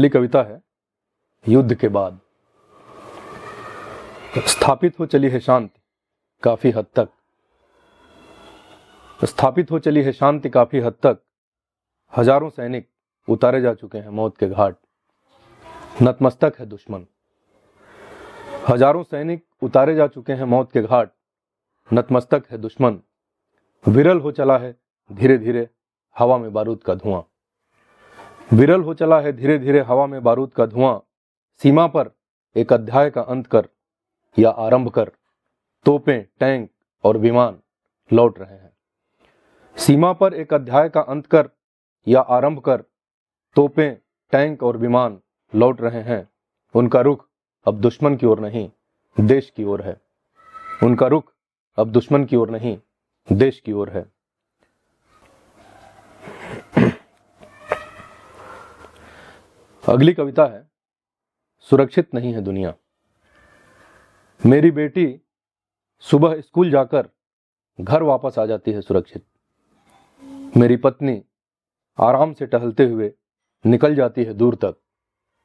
पहली कविता है युद्ध के बाद। स्थापित हो चली है शांति काफी हद तक, स्थापित हो चली है शांति काफी हद तक। हजारों सैनिक उतारे जा चुके हैं मौत के घाट, नतमस्तक है दुश्मन। हजारों सैनिक उतारे जा चुके हैं मौत के घाट, नतमस्तक है दुश्मन। विरल हो चला है धीरे धीरे हवा में बारूद का धुआं, विरल हो चला है धीरे धीरे हवा में बारूद का धुआं। सीमा पर एक अध्याय का अंत कर या आरंभ कर, तोपें, टैंक और विमान लौट रहे हैं। सीमा पर एक अध्याय का अंत कर या आरंभ कर, तोपें, टैंक और विमान लौट रहे हैं। उनका रुख अब दुश्मन की ओर नहीं देश की ओर है, उनका रुख अब दुश्मन की ओर नहीं देश की ओर है। अगली कविता है सुरक्षित नहीं है दुनिया। मेरी बेटी सुबह स्कूल जाकर घर वापस आ जाती है सुरक्षित। मेरी पत्नी आराम से टहलते हुए निकल जाती है दूर तक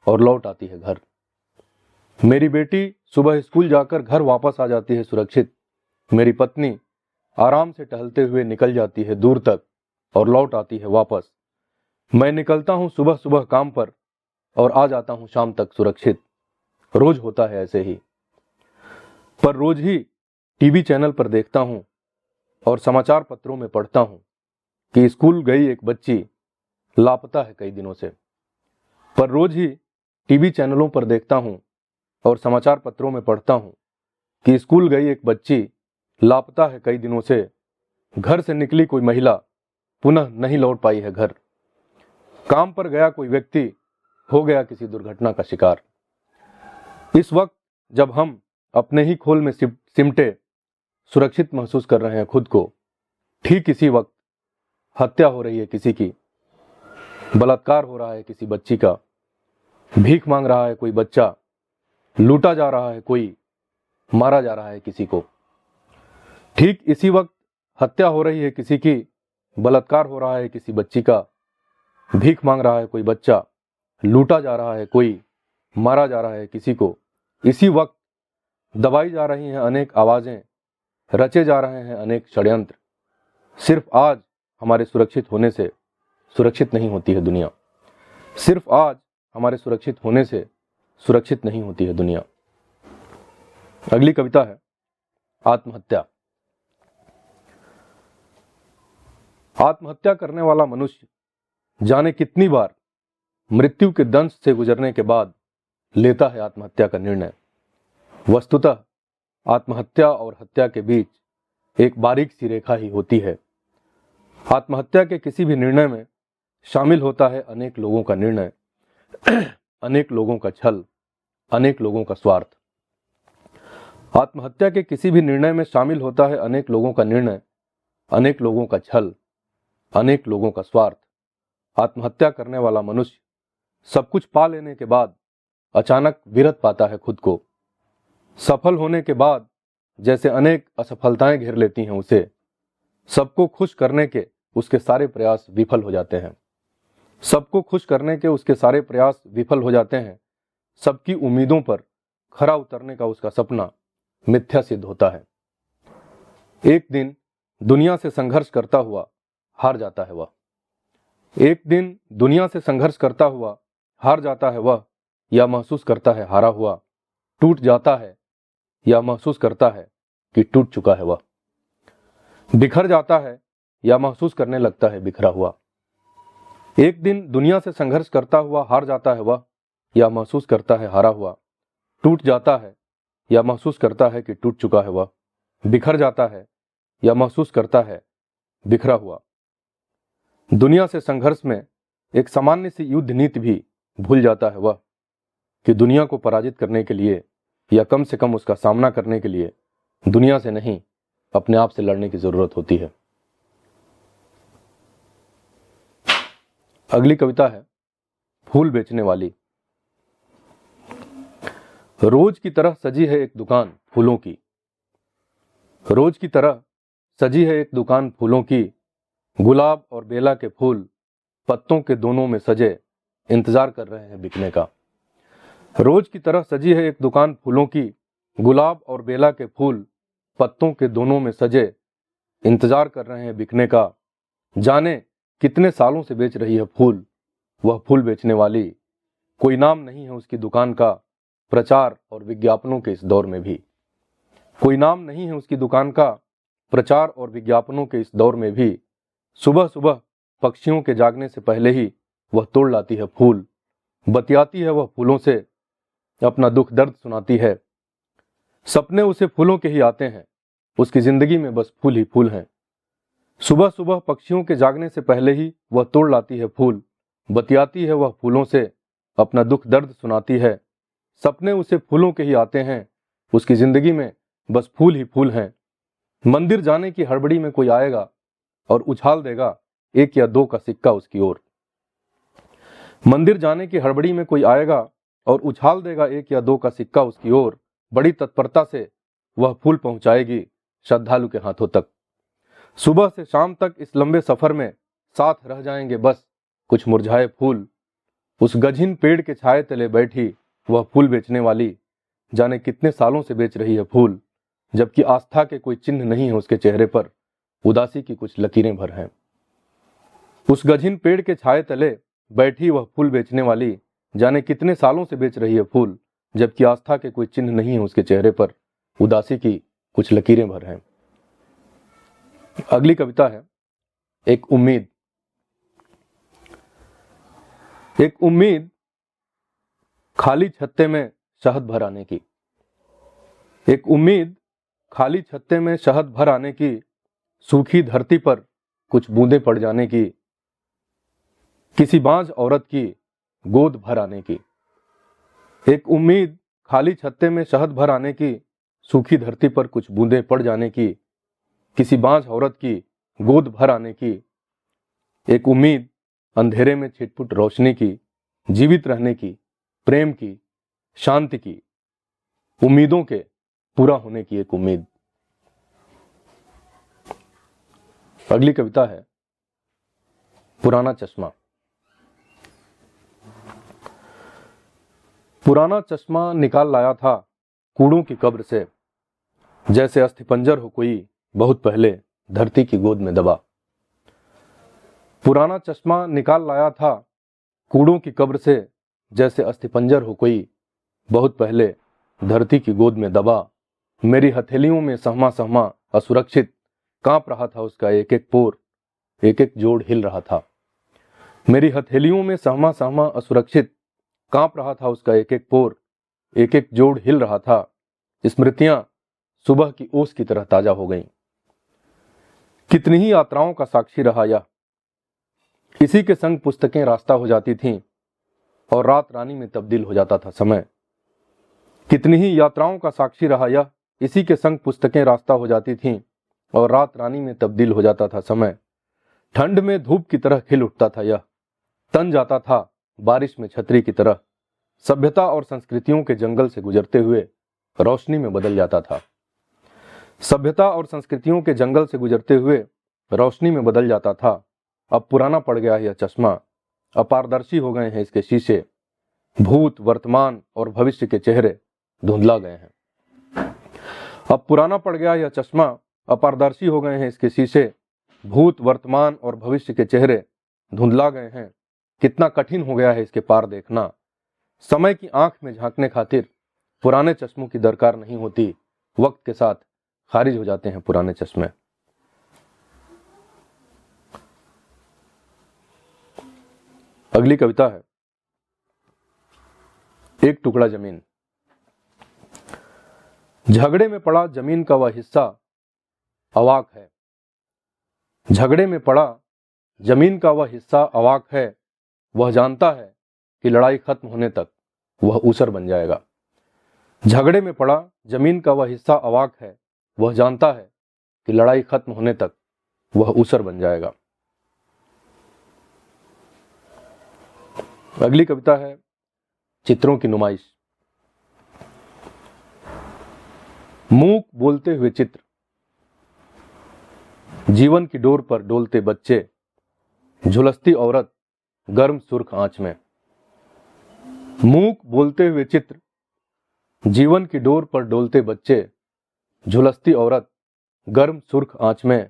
और लौट आती है घर। मेरी बेटी सुबह स्कूल जाकर घर वापस आ जाती है सुरक्षित। मेरी पत्नी आराम से टहलते हुए निकल जाती है दूर तक और लौट आती है वापस। मैं निकलता हूं सुबह सुबह काम पर और आ जाता हूं शाम तक सुरक्षित। रोज होता है ऐसे ही, पर रोज ही टीवी चैनल पर देखता हूं और समाचार पत्रों में पढ़ता हूं कि स्कूल गई एक बच्ची लापता है कई दिनों से। पर रोज ही टीवी चैनलों पर देखता हूं और समाचार पत्रों में पढ़ता हूं कि स्कूल गई एक बच्ची लापता है कई दिनों से। घर से निकली कोई महिला पुनः नहीं लौट पाई है घर। काम पर गया कोई व्यक्ति हो गया किसी दुर्घटना का शिकार। इस वक्त जब हम अपने ही खोल में सिमटे सुरक्षित महसूस कर रहे हैं खुद को, ठीक इसी वक्त हत्या हो रही है किसी की, बलात्कार हो रहा है किसी बच्ची का, भीख मांग रहा है कोई बच्चा, लूटा जा रहा है कोई, मारा जा रहा है किसी को। ठीक इसी वक्त हत्या हो रही है किसी की, बलात्कार हो रहा है किसी बच्ची का, भीख मांग रहा है कोई बच्चा, लूटा जा रहा है कोई, मारा जा रहा है किसी को। इसी वक्त दबाई जा रही हैं अनेक आवाजें, रचे जा रहे हैं अनेक षड्यंत्र। सिर्फ आज हमारे सुरक्षित होने से सुरक्षित नहीं होती है दुनिया। सिर्फ आज हमारे सुरक्षित होने से सुरक्षित नहीं होती है दुनिया। अगली कविता है आत्महत्या। आत्महत्या करने वाला मनुष्य जाने कितनी बार मृत्यु के दंश से गुजरने के बाद लेता है आत्महत्या का निर्णय। वस्तुतः आत्महत्या और हत्या के बीच एक बारीक सी रेखा ही होती है। आत्महत्या के किसी भी निर्णय में शामिल होता है अनेक लोगों का निर्णय, अनेक लोगों का छल, अनेक लोगों का स्वार्थ। आत्महत्या के किसी भी निर्णय में शामिल होता है अनेक लोगों का निर्णय, अनेक लोगों का छल, अनेक लोगों का स्वार्थ। आत्महत्या करने वाला मनुष्य सब कुछ पा लेने के बाद अचानक विरत पाता है खुद को। सफल होने के बाद जैसे अनेक असफलताएं घेर लेती हैं उसे, सबको खुश करने के उसके सारे प्रयास विफल हो जाते हैं। सबको खुश करने के उसके सारे प्रयास विफल हो जाते हैं। सबकी उम्मीदों पर खरा उतरने का उसका सपना मिथ्या सिद्ध होता है। एक दिन दुनिया से संघर्ष करता हुआ हार जाता है वह। एक दिन दुनिया से संघर्ष करता हुआ हार जाता है वह, या महसूस करता है हारा हुआ। टूट जाता है या महसूस करता है कि टूट चुका है वह। बिखर जाता है या महसूस करने लगता है बिखरा हुआ। एक दिन दुनिया से संघर्ष करता हुआ हार जाता है वह, या महसूस करता है हारा हुआ। टूट जाता है या महसूस करता है कि टूट चुका है वह। बिखर जाता है या महसूस करता है बिखरा हुआ। दुनिया से संघर्ष में एक सामान्य सी युद्ध नीति भी भूल जाता है वह कि दुनिया को पराजित करने के लिए या कम से कम उसका सामना करने के लिए दुनिया से नहीं अपने आप से लड़ने की जरूरत होती है। अगली कविता है फूल बेचने वाली। रोज की तरह सजी है एक दुकान फूलों की। रोज की तरह सजी है एक दुकान फूलों की। गुलाब और बेला के फूल पत्तों के दोनों में सजे इंतजार कर रहे हैं बिकने का। रोज की तरह सजी है एक दुकान फूलों की, गुलाब और बेला के फूल पत्तों के दोनों में सजे इंतजार कर रहे हैं बिकने का। जाने कितने सालों से बेच रही है फूल वह फूल बेचने वाली, कोई नाम नहीं है उसकी दुकान का, प्रचार और विज्ञापनों के इस दौर में भी। कोई नाम नहीं है उसकी दुकान का, प्रचार और विज्ञापनों के इस दौर में भी। सुबह सुबह पक्षियों के जागने से पहले ही वह तोड़ लाती है फूल, बतियाती है वह फूलों से, अपना दुख दर्द सुनाती है। सपने उसे फूलों के ही आते हैं, उसकी जिंदगी में बस फूल ही फूल हैं। सुबह सुबह पक्षियों के जागने से पहले ही वह तोड़ लाती है फूल, बतियाती है वह फूलों से, अपना दुख दर्द सुनाती है। सपने उसे फूलों के ही आते हैं, उसकी जिंदगी में बस फूल ही फूल हैं। मंदिर जाने की हड़बड़ी में कोई आएगा और उछाल देगा 1 या 2 का सिक्का उसकी ओर। मंदिर जाने की हड़बड़ी में कोई आएगा और उछाल देगा 1 या 2 का सिक्का उसकी ओर। बड़ी तत्परता से वह फूल पहुंचाएगी श्रद्धालु के हाथों तक। सुबह से शाम तक इस लंबे सफर में साथ रह जाएंगे बस कुछ मुरझाए फूल। उस गझिन पेड़ के छाए तले बैठी वह फूल बेचने वाली, जाने कितने सालों से बेच रही है फूल, जबकि आस्था के कोई चिन्ह नहीं है उसके चेहरे पर, उदासी की कुछ लकीरें भर हैं। उस गझिन पेड़ के छाए तले बैठी वह फूल बेचने वाली, जाने कितने सालों से बेच रही है फूल, जबकि आस्था के कोई चिन्ह नहीं है उसके चेहरे पर, उदासी की कुछ लकीरें भर हैं। अगली कविता है एक उम्मीद। एक उम्मीद खाली छत्ते में शहद भर आने की। एक उम्मीद खाली छत्ते में शहद भर आने की, सूखी धरती पर कुछ बूंदें पड़ जाने की, किसी बांझ औरत की गोद भर आने की। एक उम्मीद खाली छत्ते में शहद भर आने की, सूखी धरती पर कुछ बूंदें पड़ जाने की, किसी बांझ औरत की गोद भर आने की। एक उम्मीद अंधेरे में छिटपुट रोशनी की, जीवित रहने की, प्रेम की, शांति की, उम्मीदों के पूरा होने की एक उम्मीद। अगली कविता है पुराना चश्मा। पुराना चश्मा निकाल लाया था कूड़ों की कब्र से, जैसे अस्थिपंजर हो कोई बहुत पहले धरती की गोद में दबा। पुराना चश्मा निकाल लाया था कूड़ों की कब्र से, जैसे अस्थिपंजर हो कोई बहुत पहले धरती की गोद में दबा। मेरी हथेलियों में सहमा सहमा असुरक्षित कांप रहा था उसका एक एक पोर, एक एक जोड़ हिल रहा था। मेरी हथेलियों में सहमा सहमा असुरक्षित कांप रहा था उसका एक एक पोर, एक एक जोड़ हिल रहा था। स्मृतियां सुबह की ओस की तरह ताजा हो गईं। कितनी ही यात्राओं का साक्षी रहा यह, इसी के संग पुस्तकें रास्ता हो जाती थीं और रात रानी में तब्दील हो जाता था समय। कितनी ही यात्राओं का साक्षी रहा यह, इसी के संग पुस्तकें रास्ता हो जाती थीं और रात रानी में तब्दील हो जाता था समय। ठंड में धूप की तरह खिल उठता था यह, तन जाता था बारिश में छतरी की तरह। सभ्यता और संस्कृतियों के जंगल से गुजरते हुए रोशनी में बदल जाता था। सभ्यता और संस्कृतियों के जंगल से गुजरते हुए रोशनी में बदल जाता था। अब पुराना पड़ गया है यह चश्मा, अपारदर्शी हो गए हैं इसके शीशे। भूत, वर्तमान और भविष्य के चेहरे धुंधला गए हैं। अब पुराना पड़ गया यह चश्मा, अपारदर्शी हो गए हैं इसके शीशे। भूत, वर्तमान और भविष्य के चेहरे धुंधला गए हैं। कितना कठिन हो गया है इसके पार देखना। समय की आंख में झांकने खातिर पुराने चश्मों की दरकार नहीं होती, वक्त के साथ खारिज हो जाते हैं पुराने चश्मे। अगली कविता है एक टुकड़ा जमीन। झगड़े में पड़ा जमीन का वह हिस्सा अवाक है। झगड़े में पड़ा जमीन का वह हिस्सा अवाक है। वह जानता है कि लड़ाई खत्म होने तक वह ऊसर बन जाएगा। झगड़े में पड़ा जमीन का वह हिस्सा अवाक है। वह जानता है कि लड़ाई खत्म होने तक वह ऊसर बन जाएगा। अगली कविता है चित्रों की नुमाइश। मूक बोलते हुए चित्र, जीवन की डोर पर डोलते बच्चे, झुलसती औरत गर्म सुर्ख आंच में। मूक बोलते हुए चित्र, जीवन की डोर पर डोलते बच्चे, झुलसती औरत, गर्म सुर्ख आंच में,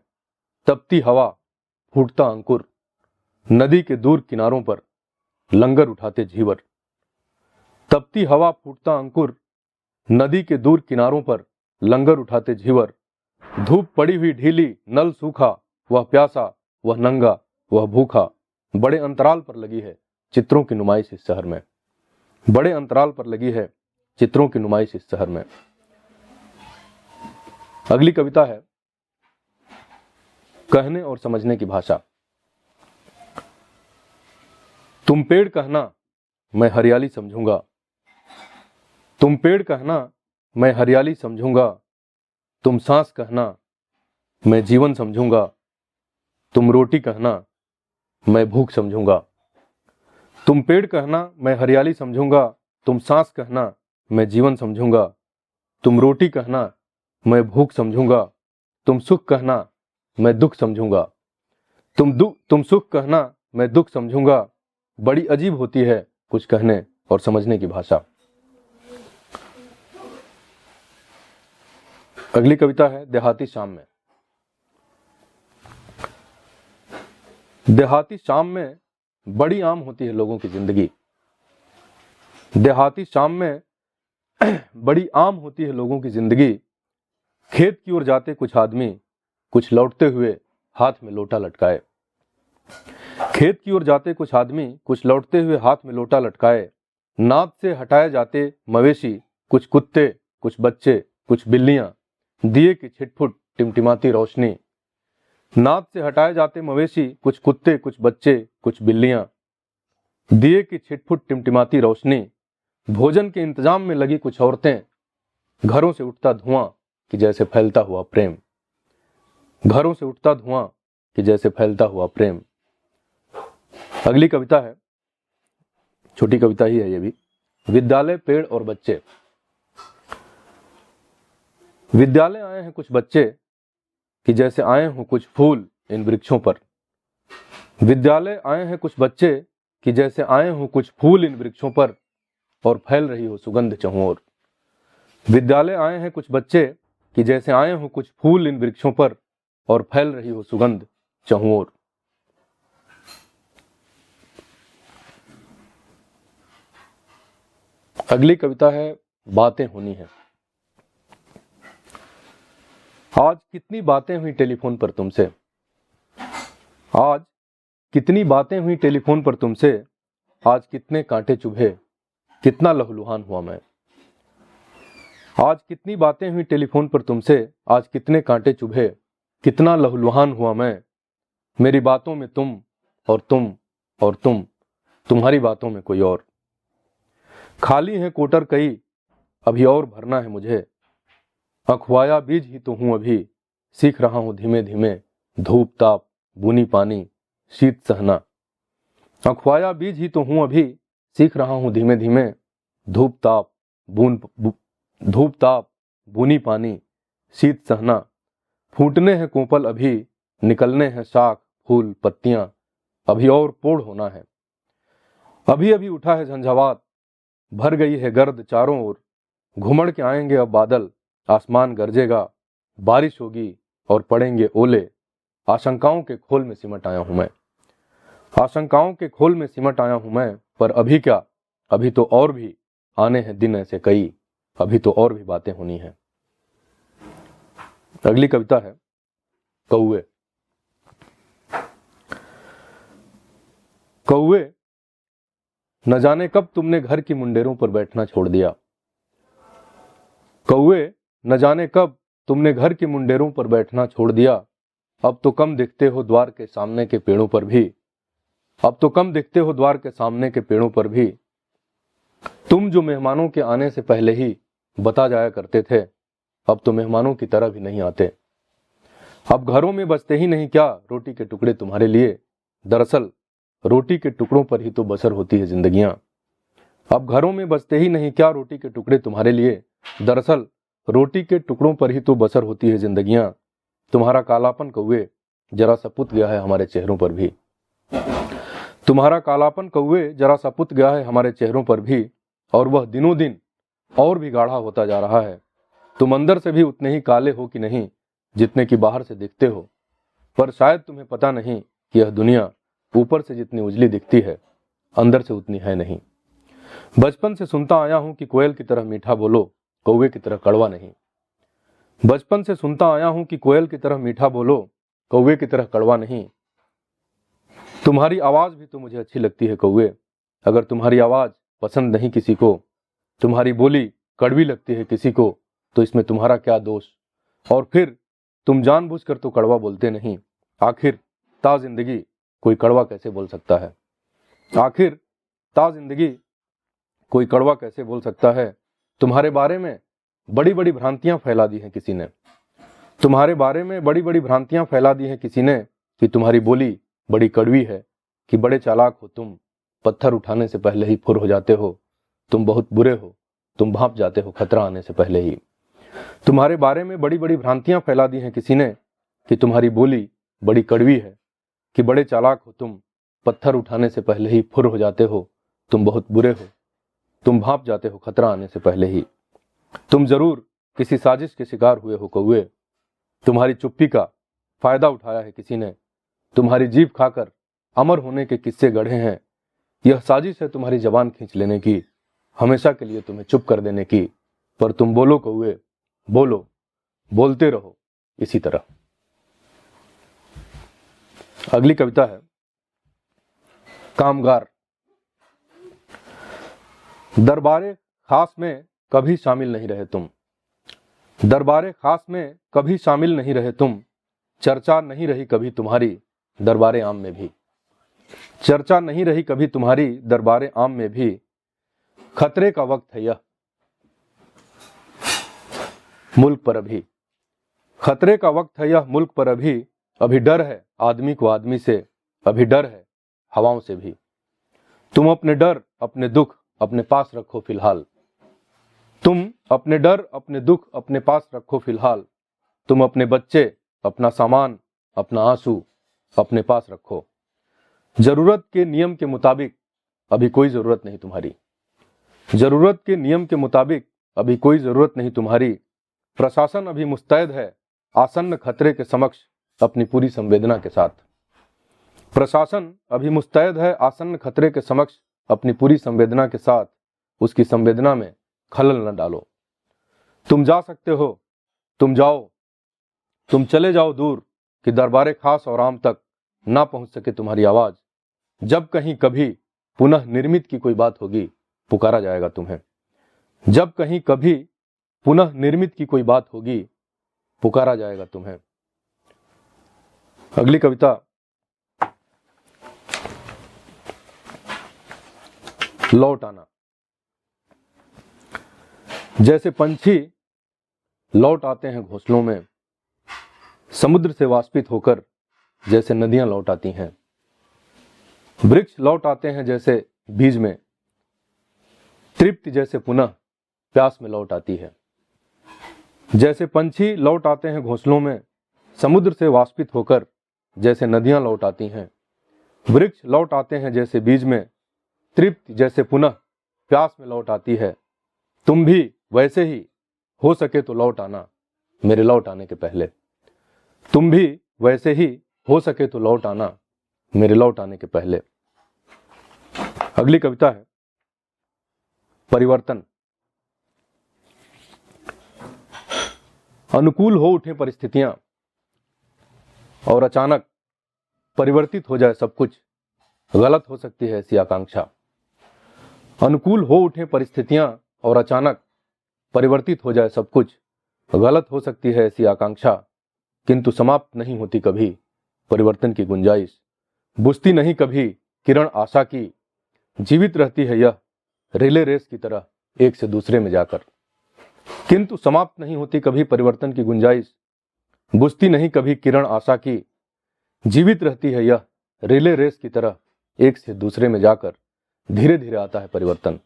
तपती हवा, फूटता अंकुर, नदी के दूर किनारों पर लंगर उठाते झीवर। तपती हवा, फूटता अंकुर, नदी के दूर किनारों पर लंगर उठाते झीवर। धूप पड़ी हुई ढीली, नल सूखा, वह प्यासा, वह नंगा, वह भूखा। बड़े अंतराल पर लगी है चित्रों की नुमाइश इस शहर में। बड़े अंतराल पर लगी है चित्रों की नुमाइश इस शहर में। अगली कविता है कहने और समझने की भाषा। तुम पेड़ कहना, मैं हरियाली समझूंगा। तुम पेड़ कहना, मैं हरियाली समझूंगा। तुम सांस कहना, मैं जीवन समझूंगा। तुम रोटी कहना, मैं भूख समझूंगा। तुम पेड़ कहना, मैं हरियाली समझूंगा। तुम सांस कहना, मैं जीवन समझूंगा। तुम रोटी कहना, मैं भूख समझूंगा। तुम सुख कहना, मैं दुख समझूंगा। तुम सुख कहना, मैं दुख समझूंगा। बड़ी अजीब होती है कुछ कहने और समझने की भाषा। अगली कविता है देहाती शाम में। देहाती शाम में बड़ी आम होती है लोगों की जिंदगी। देहाती शाम में बड़ी आम होती है लोगों की जिंदगी। खेत की ओर जाते कुछ आदमी, कुछ लौटते हुए हाथ में लोटा लटकाए। खेत की ओर जाते कुछ आदमी, कुछ लौटते हुए हाथ में लोटा लटकाए। नाद से हटाए जाते मवेशी, कुछ कुत्ते, कुछ बच्चे, कुछ बिल्लियां। दिए की छिटफुट टिमटिमाती रोशनी। नाद से हटाए जाते मवेशी, कुछ कुत्ते, कुछ बच्चे, कुछ बिल्लियां। दिए की छिटफुट टिमटिमाती रोशनी। भोजन के इंतजाम में लगी कुछ औरतें। घरों से उठता धुआं कि जैसे फैलता हुआ प्रेम। घरों से उठता धुआं कि जैसे फैलता हुआ प्रेम। अगली कविता है, छोटी कविता ही है ये भी। विद्यालय, पेड़ और बच्चे। विद्यालय आए हैं कुछ बच्चे कि जैसे आए हों कुछ फूल इन वृक्षों पर। विद्यालय आए हैं कुछ बच्चे कि जैसे आए हों कुछ फूल इन वृक्षों पर, और फैल रही हो सुगंध चहुं ओर। विद्यालय आए हैं कुछ बच्चे कि जैसे आए हों कुछ फूल इन वृक्षों पर, और फैल रही हो सुगंध चहुं ओर। अगली कविता है बातें होनी है। आज कितनी बातें हुई टेलीफोन पर तुमसे। आज कितनी बातें हुई टेलीफोन पर तुमसे। आज कितने कांटे चुभे, कितना लहूलुहान हुआ मैं। आज कितनी बातें हुई टेलीफोन पर तुमसे। आज कितने कांटे चुभे, कितना लहूलुहान हुआ मैं। मेरी बातों में तुम और तुम और तुम, तुम्हारी बातों में कोई और। खाली है कोटर कई, अभी और भरना है मुझे। अखवाया बीज ही तो हूं अभी, सीख रहा हूं धीमे धीमे। धूप ताप, बूनी पानी, शीत सहना। अखवाया बीज ही तो हूं अभी, सीख रहा हूं धीमे धीमे। धूप ताप, बूनी पानी, शीत सहना। फूटने हैं कोपल अभी, निकलने हैं शाख फूल पत्तियां। अभी और पोड़ होना है। अभी अभी उठा है झंझावात, भर गई है गर्द चारों ओर। घुमड़ के आएंगे अब बादल, आसमान गरजेगा, बारिश होगी और पड़ेंगे ओले। आशंकाओं के खोल में सिमट आया हूं मैं। आशंकाओं के खोल में सिमट आया हूं मैं। पर अभी क्या, अभी तो और भी आने हैं दिन ऐसे कई। अभी तो और भी बातें होनी है। अगली कविता है कौवे। कौवे, न जाने कब तुमने घर की मुंडेरों पर बैठना छोड़ दिया। कौवे, न जाने कब तुमने घर की मुंडेरों पर बैठना छोड़ दिया। अब तो कम दिखते हो द्वार के सामने के पेड़ों पर भी। अब तो कम दिखते हो द्वार के सामने के पेड़ों पर भी। तुम जो मेहमानों के आने से पहले ही बता जाया करते थे, अब तो मेहमानों की तरह भी नहीं आते। अब घरों में बचते ही नहीं क्या रोटी के टुकड़े तुम्हारे लिए। दरअसल रोटी के टुकड़ों पर ही तो बसर होती है जिंदगियां। अब घरों में बचते ही नहीं क्या रोटी के टुकड़े तुम्हारे लिए। दरअसल रोटी के टुकड़ों पर ही तो बसर होती है जिंदगियां। तुम्हारा कालापन कौवे जरा सा पुत गया है हमारे चेहरों पर भी। तुम्हारा कालापन कौवे जरा सा पुत गया है हमारे चेहरों पर भी। और वह दिनों दिन और भी गाढ़ा होता जा रहा है। तुम अंदर से भी उतने ही काले हो कि नहीं जितने कि बाहर से दिखते हो, पर शायद तुम्हें पता नहीं कि यह दुनिया ऊपर से जितनी उजली दिखती है अंदर से उतनी है नहीं। बचपन से सुनता आया हूं कि कोयल की तरह मीठा बोलो, कौवे की तरह कड़वा नहीं। बचपन से सुनता आया हूं कि कोयल की तरह मीठा बोलो, कौवे की तरह कड़वा नहीं। तुम्हारी आवाज भी तो मुझे अच्छी लगती है कौवे, अगर तुम्हारी आवाज पसंद नहीं किसी को, तुम्हारी बोली कड़वी लगती है किसी को, तो इसमें तुम्हारा क्या दोष। और फिर तुम जानबूझकर तो कड़वा बोलते नहीं। आखिर ता जिंदगी कोई कड़वा कैसे बोल सकता है? आखिर ता जिंदगी कोई कड़वा कैसे बोल सकता है? तुम्हारे बारे में बड़ी बड़ी भ्रांतियां फैला दी हैं किसी ने। तुम्हारे बारे में बड़ी बड़ी भ्रांतियां फैला दी हैं किसी ने कि तुम्हारी बोली बड़ी कड़वी है, कि बड़े चालाक हो तुम, पत्थर उठाने से पहले ही फुर हो जाते हो, तुम बहुत बुरे हो, तुम भांप जाते हो खतरा आने से पहले ही। तुम्हारे बारे में बड़ी बड़ी भ्रांतियां फैला दी हैं किसी ने कि तुम्हारी बोली बड़ी कड़वी है, कि बड़े चालाक हो तुम, पत्थर उठाने से पहले ही फुर हो जाते हो, तुम बहुत बुरे हो, तुम भांप जाते हो खतरा आने से पहले ही। तुम जरूर किसी साजिश के शिकार हुए हो कौवे। तुम्हारी चुप्पी का फायदा उठाया है किसी ने, तुम्हारी जीभ खाकर अमर होने के किस्से गढ़े हैं। यह साजिश है तुम्हारी जबान खींच लेने की, हमेशा के लिए तुम्हें चुप कर देने की, पर तुम बोलो कौवे, बोलो, बोलते रहो इसी तरह। अगली कविता है कामगार। दरबारे खास में कभी शामिल नहीं रहे तुम, दरबारे खास में कभी शामिल नहीं रहे तुम, चर्चा नहीं रही कभी तुम्हारी दरबारे आम में भी, चर्चा नहीं रही कभी तुम्हारी दरबारे आम में भी। खतरे का वक्त है यह मुल्क पर अभी, खतरे का वक्त है यह मुल्क पर अभी, अभी डर है आदमी को आदमी से, अभी डर है हवाओं से भी। तुम अपने डर अपने दुख अपने पास रखो फिलहाल, तुम अपने डर अपने दुख अपने पास रखो फिलहाल। तुम अपने बच्चे अपना सामान अपना आंसू अपने पास रखो। जरूरत के नियम के मुताबिक अभी कोई जरूरत नहीं तुम्हारी, जरूरत के नियम के मुताबिक अभी कोई जरूरत नहीं तुम्हारी। प्रशासन अभी मुस्तैद है आसन्न खतरे के समक्ष अपनी पूरी संवेदना के साथ, प्रशासन अभी मुस्तैद है आसन्न खतरे के समक्ष अपनी पूरी संवेदना के साथ। उसकी संवेदना में खलल न डालो। तुम जा सकते हो, तुम जाओ, तुम चले जाओ दूर, कि दरबारे खास और आम तक ना पहुंच सके तुम्हारी आवाज। जब कहीं कभी पुनः निर्मित की कोई बात होगी पुकारा जाएगा तुम्हें, जब कहीं कभी पुनः निर्मित की कोई बात होगी पुकारा जाएगा तुम्हें। अगली कविता लौट आना। जैसे पंछी लौट आते हैं घोंसलों में, समुद्र से वाष्पित होकर जैसे नदियां लौट आती हैं, वृक्ष लौट आते हैं जैसे बीज में, तृप्ति जैसे पुनः प्यास में लौट आती है। जैसे पंछी लौट आते हैं घोंसलों में, समुद्र से वाष्पित होकर जैसे नदियां लौट आती हैं, वृक्ष लौट आते हैं जैसे बीज में, तृप्ति जैसे पुनः प्यास में लौट आती है। तुम भी वैसे ही हो सके तो लौट आना मेरे लौट आने के पहले, तुम भी वैसे ही हो सके तो लौट आना मेरे लौट आने के पहले। अगली कविता है परिवर्तन। अनुकूल हो उठे परिस्थितियां और अचानक परिवर्तित हो जाए सब कुछ, गलत हो सकती है ऐसी आकांक्षा। अनुकूल हो उठे परिस्थितियां और अचानक परिवर्तित हो जाए सब कुछ, गलत हो सकती है ऐसी आकांक्षा। किंतु समाप्त नहीं होती कभी परिवर्तन की गुंजाइश, बुझती नहीं कभी किरण आशा की, जीवित रहती है यह रिले रेस की तरह एक से दूसरे में जाकर। किंतु समाप्त नहीं होती कभी परिवर्तन की गुंजाइश, बुझती नहीं कभी किरण आशा की, जीवित रहती है यह रिले रेस की तरह एक से दूसरे में जाकर। धीरे धीरे आता है परिवर्तन,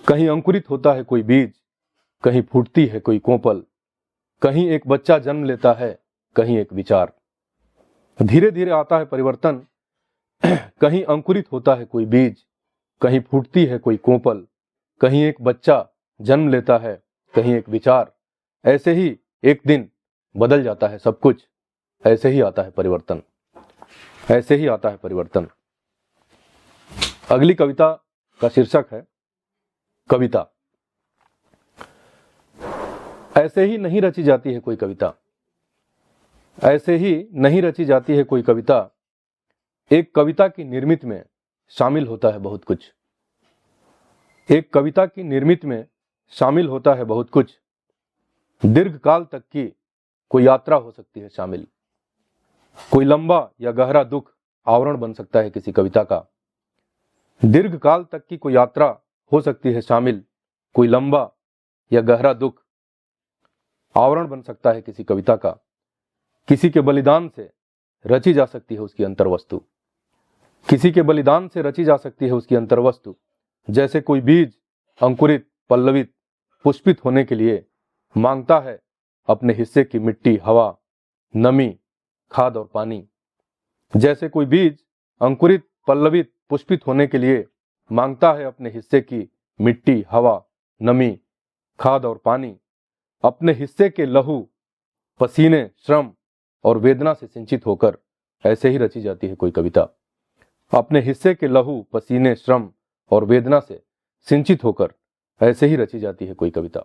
कहीं अंकुरित होता है कोई बीज, कहीं फूटती है कोई कोपल, कहीं एक बच्चा जन्म लेता है, कहीं एक विचार। धीरे धीरे आता है परिवर्तन, कहीं अंकुरित होता है कोई बीज, कहीं फूटती है कोई कोपल, कहीं एक बच्चा जन्म लेता है, कहीं एक विचार, ऐसे ही एक दिन बदल जाता है सब कुछ, ऐसे ही आता है परिवर्तन, ऐसे ही आता है परिवर्तन। अगली कविता का शीर्षक है कविता। ऐसे ही नहीं रची जाती है कोई कविता, ऐसे ही नहीं रची जाती है कोई कविता। एक कविता की निर्मित में शामिल होता है बहुत कुछ, एक कविता की निर्मित में शामिल होता है बहुत कुछ। दीर्घ काल तक की कोई यात्रा हो सकती है शामिल, कोई लंबा या गहरा दुख आवरण बन सकता है किसी कविता का। दीर्घ काल तक की कोई यात्रा हो सकती है शामिल, कोई लंबा या गहरा दुख आवरण बन सकता है किसी कविता का। किसी के बलिदान से रची जा सकती है उसकी अंतर्वस्तु, किसी के बलिदान से रची जा सकती है उसकी अंतर्वस्तु। जैसे कोई बीज अंकुरित, पल्लवित, पुष्पित होने के लिए मांगता है अपने हिस्से की मिट्टी, हवा, नमी, खाद और पानी। जैसे कोई बीज अंकुरित, पल्लवित, पुष्पित होने के लिए मांगता है अपने हिस्से की मिट्टी, हवा, नमी, खाद और पानी। अपने हिस्से के लहू, पसीने, श्रम और वेदना से सिंचित होकर ऐसे ही रची जाती है कोई कविता। अपने हिस्से के लहू, पसीने, श्रम और वेदना से सिंचित होकर ऐसे ही रची जाती है कोई कविता।